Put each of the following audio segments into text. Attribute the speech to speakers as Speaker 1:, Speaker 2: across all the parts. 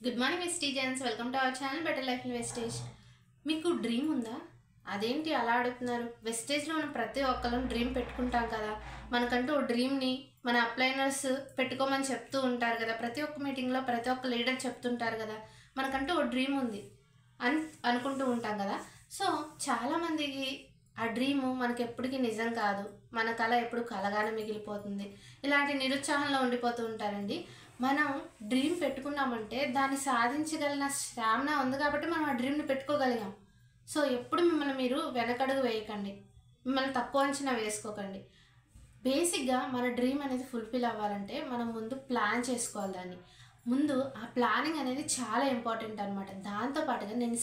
Speaker 1: Good morning వెస్టీజియన్స్, welcome to our channel better life in wastage. మీకు dream ఉందా? అదేంటి అలా అడుగుతున్నారు? వెస్టేజ్లో మనం ప్రతి ఒక్కరం డ్రీమ్ పెట్టుకుంటాం కదా. మనకంటూ ఓ డ్రీమ్ని మన అప్లైనర్స్ పెట్టుకోమని చెప్తూ ఉంటారు కదా. ప్రతి ఒక్క మీటింగ్లో ప్రతి ఒక్క లీడర్ చెప్తుంటారు కదా, మనకంటూ ఓ డ్రీమ్ ఉంది అని అనుకుంటూ ఉంటాం కదా. సో చాలామందికి ఆ డ్రీము మనకి ఎప్పటికీ నిజం కాదు, మన కళ ఎప్పుడు కలగానే మిగిలిపోతుంది. ఇలాంటి నిరుత్సాహంలో ఉండిపోతూ ఉంటారండి. మనం డ్రీమ్ పెట్టుకున్నామంటే దాన్ని సాధించగలిగిన స్టామినా ఉంది కాబట్టి మనం ఆ డ్రీమ్ని పెట్టుకోగలిగాం. సో ఎప్పుడు మిమ్మల్ని మీరు వెనకడుగు వేయకండి, మిమ్మల్ని తక్కువ అంచనా వేసుకోకండి. బేసిక్గా మన డ్రీమ్ అనేది ఫుల్ఫిల్ అవ్వాలంటే మనం ముందు ప్లాన్ చేసుకోవాలి. దాన్ని ముందు ఆ ప్లానింగ్ అనేది చాలా ఇంపార్టెంట్ అనమాట. దాంతోపాటుగా నేను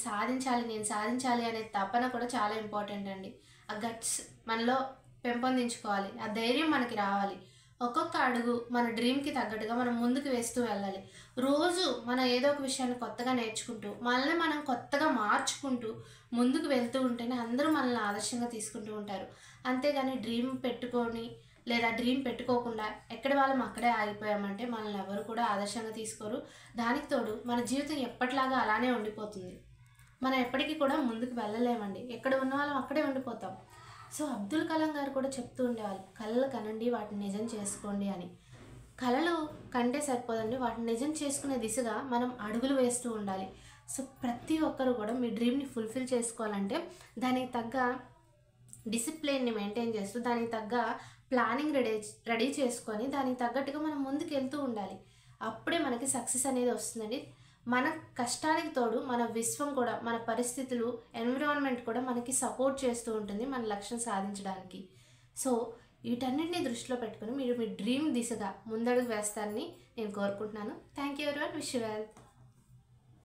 Speaker 1: సాధించాలి అనే తపన కూడా చాలా ఇంపార్టెంట్ అండి. ఆ గట్స్ మనలో పెంపొందించుకోవాలి, ఆ ధైర్యం మనకి రావాలి. ఒక్కొక్క అడుగు మన డ్రీమ్కి తగ్గట్టుగా మనం ముందుకు వేస్తూ వెళ్ళాలి. రోజు మనం ఏదో ఒక విషయాన్ని కొత్తగా నేర్చుకుంటూ మనల్ని మనం కొత్తగా మార్చుకుంటూ ముందుకు వెళ్తూ ఉంటేనే అందరూ మనల్ని ఆదర్శంగా తీసుకుంటూ ఉంటారు. అంతేగాని డ్రీమ్ పెట్టుకొని లేదా డ్రీమ్ పెట్టుకోకుండా ఎక్కడి వాళ్ళం అక్కడే ఆగిపోయామంటే మనల్ని ఎవరు కూడా ఆదర్శంగా తీసుకోరు. దానికి తోడు మన జీవితం ఎప్పటిలాగా అలానే ఉండిపోతుంది. మనం ఎప్పటికీ కూడా ముందుకు వెళ్ళలేమండి, ఎక్కడ ఉన్న వాళ్ళం అక్కడే ఉండిపోతాం. సో అబ్దుల్ కలాం గారు కూడా చెప్తూ ఉండేవాళ్ళు, కళలు కనండి, వాటిని నిజం చేసుకోండి అని. కళలు కంటే సరిపోదండి, వాటిని నిజం చేసుకునే దిశగా మనం అడుగులు వేస్తూ ఉండాలి. సో ప్రతి ఒక్కరు కూడా మీ డ్రీమ్ని ఫుల్ఫిల్ చేసుకోవాలంటే దానికి తగ్గ డిసిప్లిన్ని మెయింటైన్ చేస్తూ దానికి తగ్గ ప్లానింగ్ రెడీ చేసుకొని దానికి తగ్గట్టుగా మనం ముందుకు వెళ్తూ ఉండాలి. అప్పుడే మనకి సక్సెస్ అనేది వస్తుందండి. మన కష్టానికి తోడు మన విశ్వం కూడా, మన పరిస్థితులు, ఎన్విరాన్మెంట్ కూడా మనకి సపోర్ట్ చేస్తూ ఉంటుంది మన లక్ష్యం సాధించడానికి. సో వీటన్నిటిని దృష్టిలో పెట్టుకుని మీరు మీ డ్రీమ్ దిశగా ముందడుగు వేస్తారని నేను కోరుకుంటున్నాను. Thank you everyone, wish you well.